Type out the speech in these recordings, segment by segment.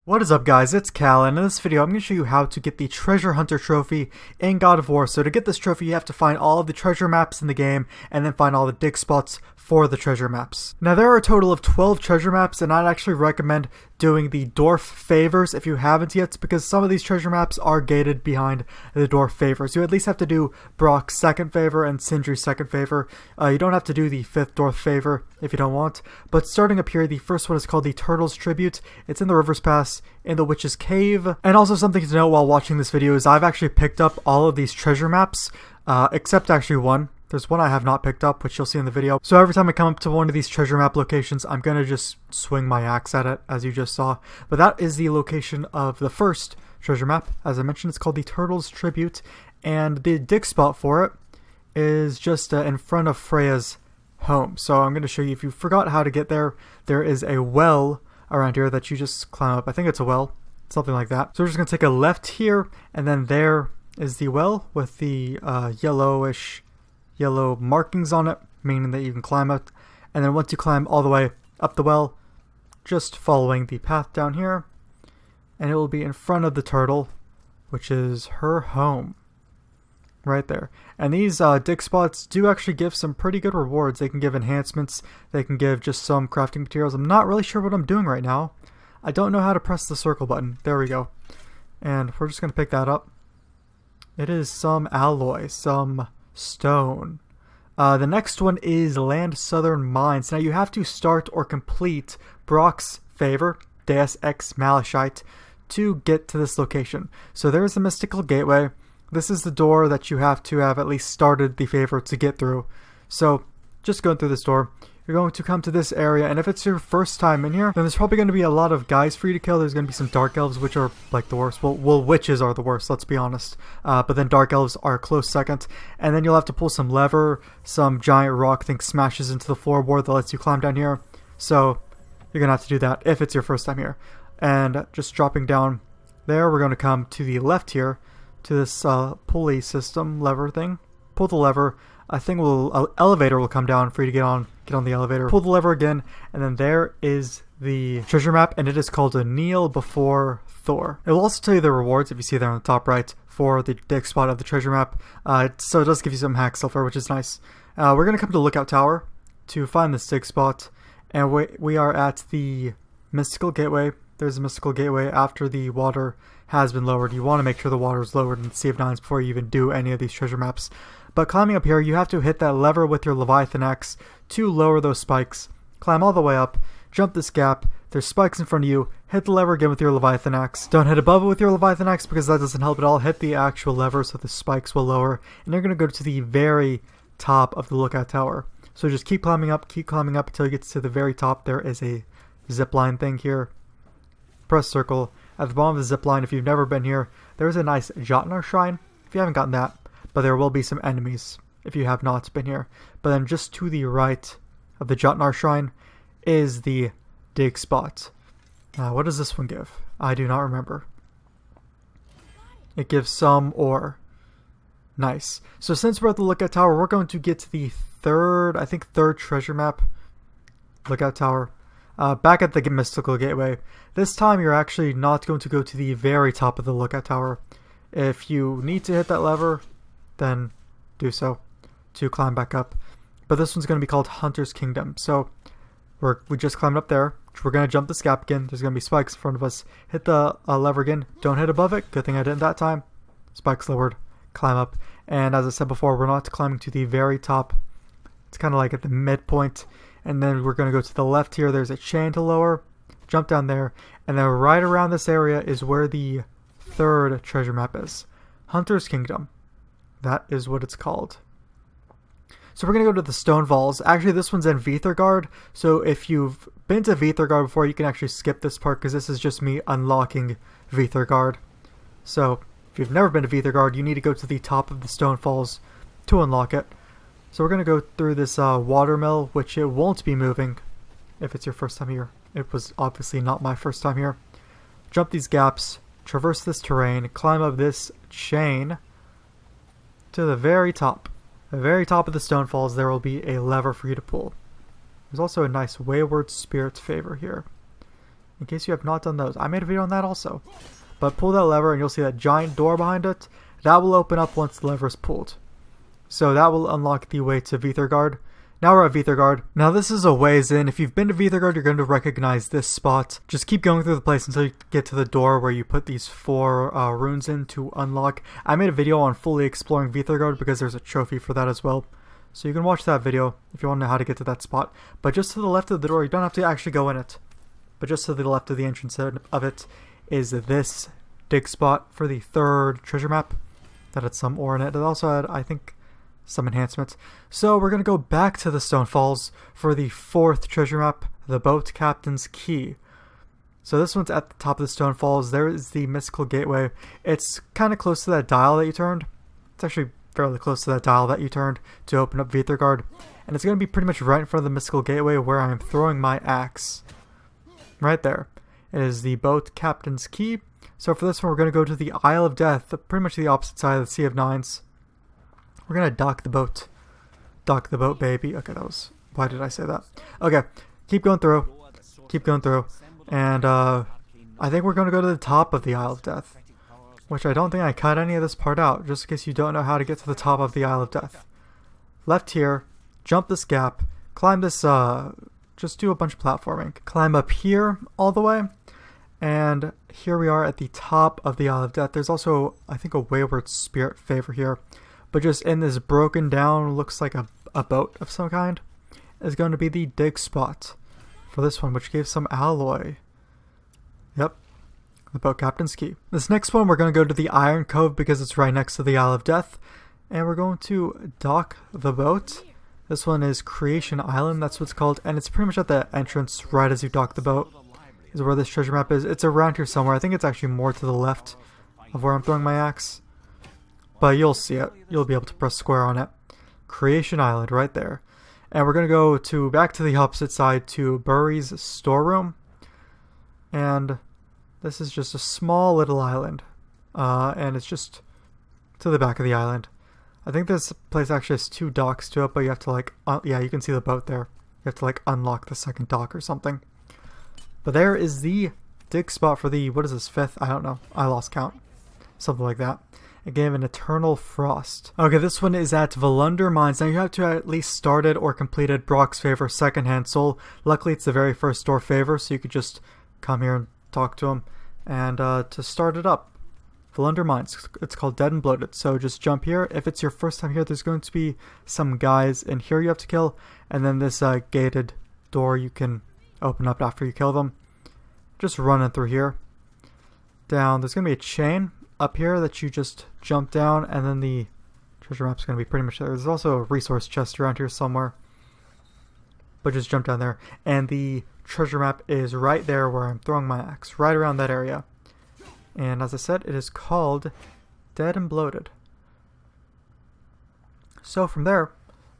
What is up guys, it's Cal, and in this video I'm going to show you how to get the Treasure Hunter trophy in God of War. So to get this trophy you have to find all of the treasure maps in the game and then find all the dig spots for the treasure maps. Now there are a total of 12 treasure maps, and I'd actually recommend doing the dwarf favors if you haven't yet, because some of these treasure maps are gated behind the dwarf favors. You at least have to do Brok's second favor and Sindri's second favor. You don't have to do the fifth dwarf favor if you don't want. But starting up here, the first one is called the Turtles Tribute. It's in the Rivers Pass in the Witch's Cave. And also something to note while watching this video is I've actually picked up all of these treasure maps, except actually one. There's one I have not picked up, which you'll see in the video. So every time I come up to one of these treasure map locations, I'm going to just swing my axe at it, as you just saw. But that is the location of the first treasure map. As I mentioned, it's called the Turtles Tribute, and the dig spot for it is just in front of Freya's home. So I'm going to show you, if you forgot how to get there, there is a well around here that you just climb up. I think it's a well, something like that. So we're just going to take a left here, and then there is the well with the yellow markings on it, meaning that you can climb it. And then once you climb all the way up the well, just following the path down here, and it will be in front of the turtle, which is her home right there. And these dig spots do actually give some pretty good rewards. They can give enhancements, they can give just some crafting materials. I'm not really sure what I'm doing right now. I don't know how to press the circle button. There we go. And we're just going to pick that up. It is some alloy, some stone. The next one is Land Southern Mines. Now you have to start or complete Brok's favor, Deus Ex Malachite, to get to this location. So there's the Mystical Gateway. This is the door that you have to have at least started the favor to get through. So just going through this door, you're going to come to this area, and if it's your first time in here, then there's probably going to be a lot of guys for you to kill. There's going to be some dark elves, which are like the worst. Well, witches are the worst, let's be honest. But then dark elves are a close second. And then you'll have to pull some lever, some giant rock thing smashes into the floorboard that lets you climb down here. So you're going to have to do that if it's your first time here. And just dropping down there, we're going to come to the left here to this pulley system lever thing. Pull the lever. I think elevator will come down for you to get on the elevator. Pull the lever again, and then there is the treasure map, and it is called a Kneel Before Thor. It will also tell you the rewards, if you see there on the top right, for the dig spot of the treasure map. So it does give you some hack silver, which is nice. We're going to come to Lookout Tower to find this dig spot, and we are at the Mystical Gateway. There's a Mystical Gateway after the water has been lowered. You want to make sure the water is lowered in the Sea of Nines before you even do any of these treasure maps. But climbing up here, you have to hit that lever with your Leviathan axe to lower those spikes. Climb all the way up, jump this gap, there's spikes in front of you, hit the lever again with your Leviathan axe. Don't hit above it with your Leviathan axe because that doesn't help at all. Hit the actual lever so the spikes will lower, and you're going to go to the very top of the Lookout Tower. So just keep climbing up until you get to the very top. There is a zipline thing here. Press circle. At the bottom of the zipline, if you've never been here, there's a nice Jotnar shrine, if you haven't gotten that. But there will be some enemies if you have not been here. But then just to the right of the Jotnar shrine is the dig spot. What does this one give? I do not remember. It gives some ore. Nice. So since we're at the Lookout Tower, we're going to get to the third treasure map. Lookout Tower. Back at the Mystical Gateway. This time you're actually not going to go to the very top of the Lookout Tower. If you need to hit that lever, then do so to climb back up. But this one's going to be called Hunter's Kingdom. So we just climbed up there. We're going to jump this gap again. There's going to be spikes in front of us. Hit the lever again. Don't hit above it. Good thing I didn't that time. Spikes lowered. Climb up. And as I said before, we're not climbing to the very top. It's kind of like at the midpoint. And then we're going to go to the left here. There's a chain to lower. Jump down there. And then right around this area is where the third treasure map is. Hunter's Kingdom. That is what it's called. So we're going to go to the Stone Falls. Actually, this one's in Veethergard. So if you've been to Veethergard before, you can actually skip this part because this is just me unlocking Veethergard. So if you've never been to Veethergard, you need to go to the top of the Stone Falls to unlock it. So we're going to go through this watermill, which it won't be moving if it's your first time here. It was obviously not my first time here. Jump these gaps, traverse this terrain, climb up this chain to the very top. The very top of the Stone Falls, there will be a lever for you to pull. There's also a nice Wayward Spirit favor here. in case you have not done those. I made a video on that also. But pull that lever and you'll see that giant door behind it. That will open up once the lever is pulled. So that will unlock the way to Veethergard. Now we're at Veethergard. Now this is a ways in. If you've been to Veethergard, you're going to recognize this spot. Just keep going through the place until you get to the door where you put these 4 runes in to unlock. I made a video on fully exploring Veethergard because there's a trophy for that as well. So you can watch that video if you want to know how to get to that spot. But just to the left of the door, you don't have to actually go in it. But just to the left of the entrance of it is this dig spot for the 3rd treasure map. That had some ore in it. It also had, I think, some enhancements. So we're going to go back to the Stone Falls for the 4th treasure map, the Boat Captain's Key. So this one's at the top of the Stone Falls. There is the Mystical Gateway. It's kind of close to that dial that you turned. It's actually fairly close to that dial that you turned to open up Veethergard. And it's going to be pretty much right in front of the Mystical Gateway where I'm throwing my axe. Right there. It is the Boat Captain's Key. So for this one, we're going to go to the Isle of Death, pretty much the opposite side of the Sea of Nines. We're going to dock the boat. Dock the boat, baby. Okay, that was... Why did I say that? Okay, keep going through. Keep going through. And I think we're going to go to the top of the Isle of Death. Which I don't think I cut any of this part out, just in case you don't know how to get to the top of the Isle of Death. Left here, jump this gap, climb this, just do a bunch of platforming. Climb up here all the way. And here we are at the top of the Isle of Death. There's also, I think, a Wayward Spirit favor here. But just in this broken down, looks like a boat of some kind, is going to be the dig spot for this one, which gave some alloy. Yep, the Boat Captain's Key. This next one, we're going to go to the Iron Cove because it's right next to the Isle of Death. And we're going to dock the boat. This one is Creation Island, that's what it's called. And it's pretty much at the entrance right as you dock the boat. Is where this treasure map is. It's around here somewhere. I think it's actually more to the left of where I'm throwing my axe. But you'll see it. You'll be able to press square on it. Creation Island right there. And we're going to go back to the opposite side to Burry's storeroom. And this is just a small little island. And it's just to the back of the island. I think this place actually has 2 docks to it, but you have to like... yeah, you can see the boat there. You have to like unlock the 2nd dock or something. But there is the dig spot for the, what is this, 5th? I don't know. I lost count. Something like that. It gave an Eternal Frost. Okay, this one is at Volunder Mines. Now you have to at least started or completed Brock's Favor Secondhand Soul. Luckily it's the very first door favor, so you could just come here and talk to him. And to start it up, Volunder Mines. It's called Dead and Bloated. So just jump here. If it's your first time here, there's going to be some guys in here you have to kill. And then this gated door you can open up after you kill them. Just running through here. Down, there's going to be a chain up here that you just jump down, and then the treasure map's going to be pretty much there. There's also a resource chest around here somewhere. But just jump down there. And the treasure map is right there where I'm throwing my axe. Right around that area. And as I said, it is called Dead and Bloated. So from there,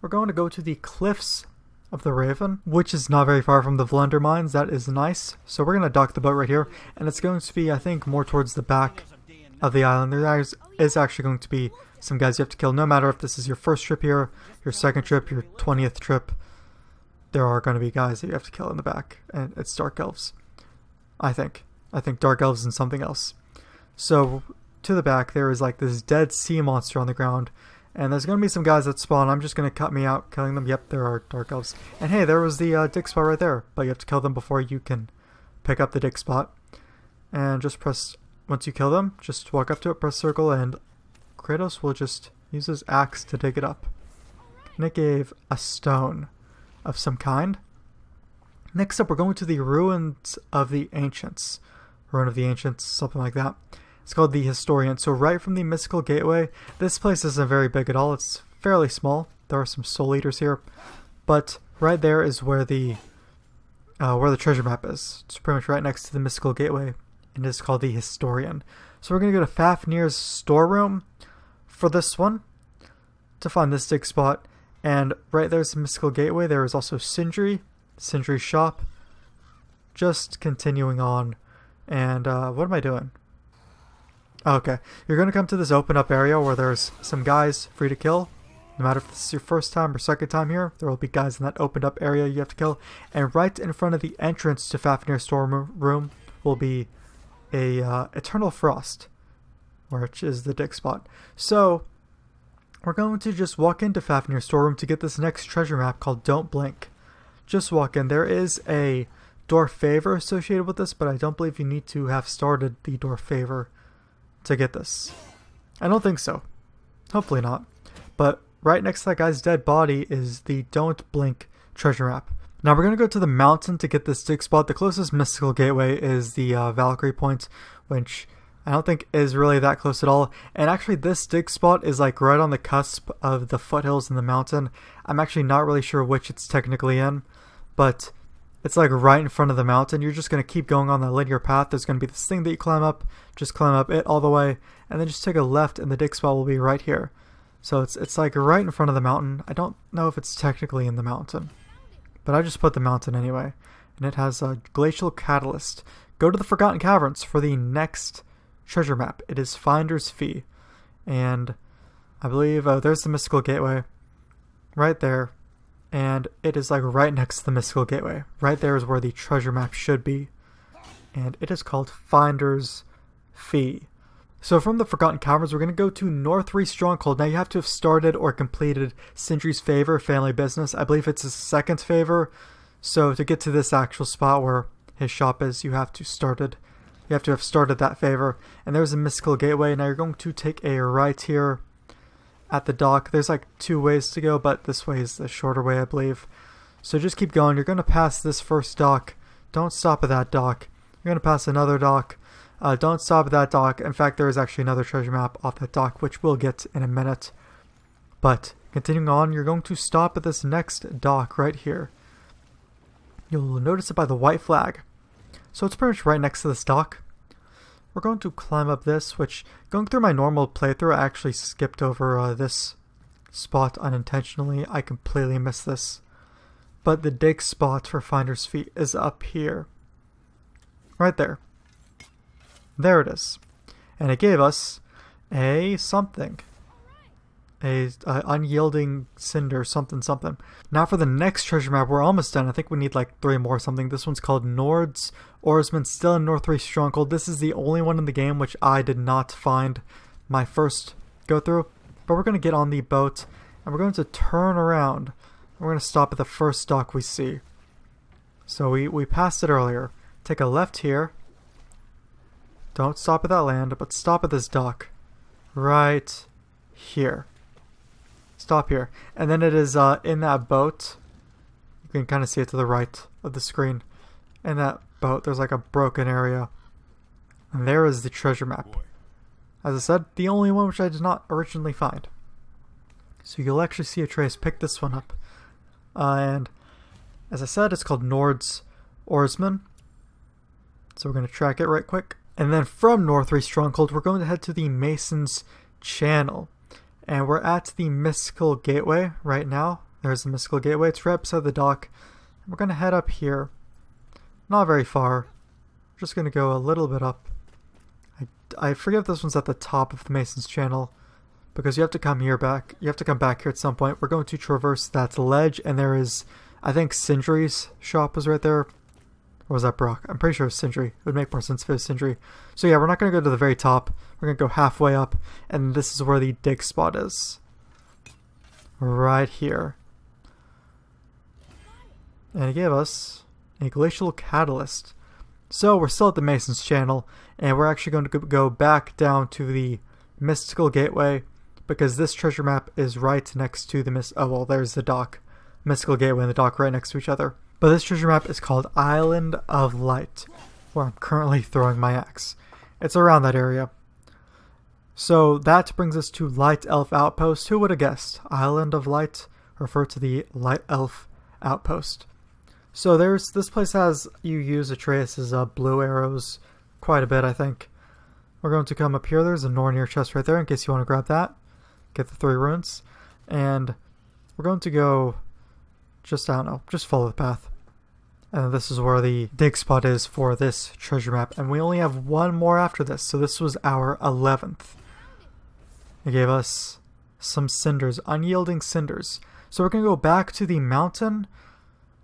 we're going to go to the Cliffs of the Raven, which is not very far from the Volunder Mines. That is nice. So we're going to dock the boat right here, and it's going to be, I think, more towards the back of the island. There is actually going to be some guys you have to kill. No matter if this is your first trip here, your second trip, your 20th trip, there are going to be guys that you have to kill in the back, and it's Dark Elves. I think Dark Elves and something else. So to the back there is like this dead sea monster on the ground. And there's going to be some guys that spawn. I'm just going to cut me out killing them. Yep, there are Dark Elves. And hey, there was the dig spot right there. But you have to kill them before you can pick up the dig spot. And just press, once you kill them, just walk up to it, press circle, and Kratos will just use his axe to dig it up. And it gave a stone of some kind. Next up, we're going to the Ruins of the Ancients. Ruin of the Ancients, something like that. It's called the Historian. So right from the Mystical Gateway, this place isn't very big at all. It's fairly small. There are some Soul Eaters here, but right there is where the treasure map is. It's pretty much right next to the Mystical Gateway, and it's called the Historian. So we're gonna go to Fafnir's storeroom for this one to find this dig spot. And right there's the Mystical Gateway. There is also Sindri's shop. Just continuing on, and what am I doing? Okay, you're going to come to this open up area where there's some guys free to kill. No matter if this is your first time or second time here, there will be guys in that opened up area you have to kill. And right in front of the entrance to Fafnir Storeroom will be a Eternal Frost, which is the dig spot. So we're going to just walk into Fafnir Storeroom to get this next treasure map called Don't Blink. Just walk in. There is a Dwarf Favor associated with this, but I don't believe you need to have started the Dwarf Favor to get this. I don't think so. Hopefully not. But right next to that guy's dead body is the Don't Blink treasure map. Now we're going to go to the mountain to get this dig spot. The closest mystical gateway is the Valkyrie Point, which I don't think is really that close at all. And actually this dig spot is like right on the cusp of the foothills and the mountain. I'm actually not really sure which it's technically in, but it's like right in front of the mountain. You're just going to keep going on the linear path. There's going to be this thing that you climb up. Just climb up it all the way, and then just take a left and the dig spot will be right here. So it's like right in front of the mountain. I don't know if it's technically in the mountain, but I just put the mountain anyway. And it has a Glacial Catalyst. Go to the Forgotten Caverns for the next treasure map. It is Finder's Fee. And I believe there's the Mystical Gateway right there. And it is like right next to the Mystical Gateway. Right there is where the treasure map should be. And it is called Finder's Fee. So from the Forgotten Caverns, we're going to go to Northree Stronghold. Now you have to have started or completed Sindri's Favor, Family Business. I believe it's his second favor. So to get to this actual spot where his shop is, you have to have started that favor. And there's a Mystical Gateway. Now you're going to take a right here at the dock. There's like two ways to go, but this way is the shorter way, I believe. So just keep going. You're going to pass this first dock. Don't stop at that dock. You're going to pass another dock. Don't stop at that dock. In fact, there is actually another treasure map off that dock, which we'll get in a minute. But continuing on, you're going to stop at this next dock right here. You'll notice it by the white flag. So it's pretty much right next to this dock. We're going to climb up this, which, going through my normal playthrough, I actually skipped over this spot unintentionally. I completely missed this. But the dig spot for Finder's Fee is up here. Right there. There it is. And it gave us a something. A unyielding cinder something. Now for the next treasure map, we're almost done. I think we need like 3 more something. This one's called Nord's Oarsman, still in Northree Stronghold. This is the only one in the game which I did not find my first go through. But we're going to get on the boat and we're going to turn around. We're going to stop at the first dock we see. So we passed it earlier. Take a left here. Don't stop at that land, but stop at this dock. Right here. Stop here. And then it is in that boat. You can kind of see it to the right of the screen. In that boat, there's like a broken area. And there is the treasure map. As I said, the only one which I did not originally find. So you'll actually see Atreus pick this one up. And as I said, it's called Nord's Oarsman. So we're going to track it right quick. And then from Northree Stronghold, we're going to head to the Mason's Channel. And we're at the Mystical Gateway right now. There's the Mystical Gateway. It's right beside the dock. And we're going to head up here. Not very far. Just going to go a little bit up. I forget if this one's at the top of the Mason's Channel, because you have to come here back. You have to come back here at some point. We're going to traverse that ledge, and there is, I think Sindri's shop was right there. Or was that Brock? I'm pretty sure it was Sindri. It would make more sense if it was Sindri. So yeah, we're not going to go to the very top. We're going to go halfway up, and this is where the dig spot is. Right here. And it gave us a Glacial Catalyst. So we're still at the Mason's Channel, and we're actually going to go back down to the Mystical Gateway, because this treasure map is right next to the oh well, there's the dock. Mystical Gateway and the dock right next to each other. But this treasure map is called Island of Light, where I'm currently throwing my axe. It's around that area. So that brings us to Light Elf Outpost. Who would have guessed? Island of Light refer to the Light Elf Outpost. So this place has, you use Atreus's blue arrows quite a bit, I think. We're going to come up here. There's a Nornir chest right there in case you want to grab that. Get the 3 runes. And we're going to go just, I don't know, just follow the path. And this is where the dig spot is for this treasure map. And we only have one more after this. So this was our 11th. It gave us some cinders, unyielding cinders. So we're going to go back to the mountain,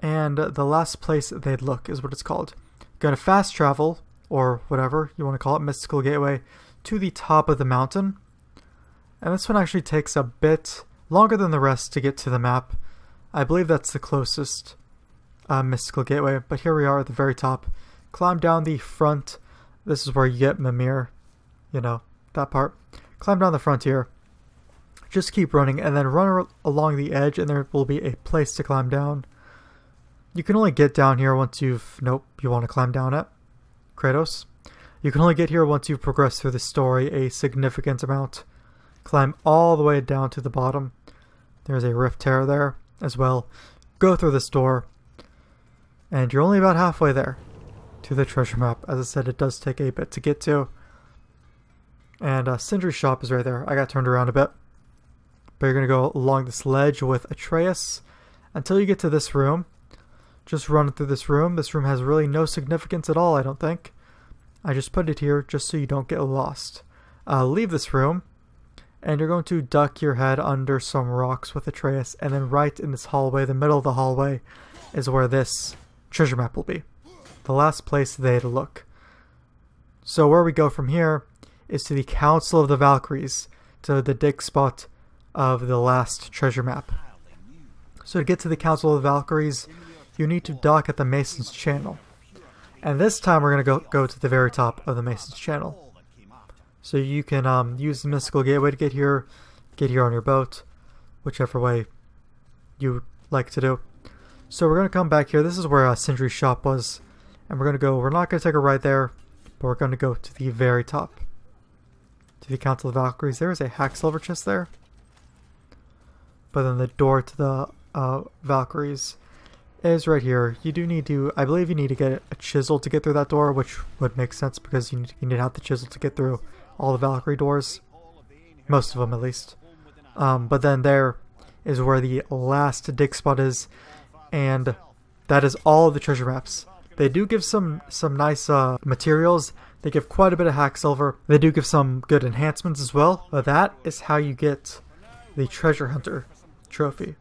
and the last place they'd look is what it's called. Going to fast travel, or whatever you want to call it, Mystical Gateway, to the top of the mountain. And this one actually takes a bit longer than the rest to get to the map. I believe that's the closest Mystical Gateway, but here we are at the very top. Climb down the front. This is where you get Mimir, you know, that part. Climb down the front here. Just keep running and then run along the edge, and there will be a place to climb down. You can only get down here once you've... Nope, you want to climb down it. Kratos. You can only get here once you've progressed through the story a significant amount. Climb all the way down to the bottom. There's a rift tear there as well. Go through this door. And you're only about halfway there to the treasure map. As I said, it does take a bit to get to. And Sindri's shop is right there. I got turned around a bit. But you're going to go along this ledge with Atreus until you get to this room. Just run through this room. This room has really no significance at all, I don't think. I just put it here just so you don't get lost. Leave this room, and you're going to duck your head under some rocks with Atreus, and then right in this hallway, the middle of the hallway, is where this treasure map will be. The last place they'd look. So where we go from here is to the Council of the Valkyries, to the dig spot of the last treasure map. So to get to the Council of the Valkyries, you need to dock at the Mason's Channel. And this time we're going to go to the very top of the Mason's Channel. So you can use the Mystical Gateway to get here on your boat, whichever way you like to do. So we're going to come back here. This is where Sindri's shop was. And we're not going to take a right there, but we're going to go to the very top. To the Council of the Valkyries. There is a hack silver chest there. But then the door to the Valkyries is right here. You do need to, I believe you need to get a chisel to get through that door, which would make sense because you need to have the chisel to get through all the Valkyrie doors. Most of them, at least. But then there is where the last dig spot is, and that is all of the treasure maps. They do give some nice materials. They give quite a bit of hack silver. They do give some good enhancements as well. But that is how you get the Treasure Hunter trophy.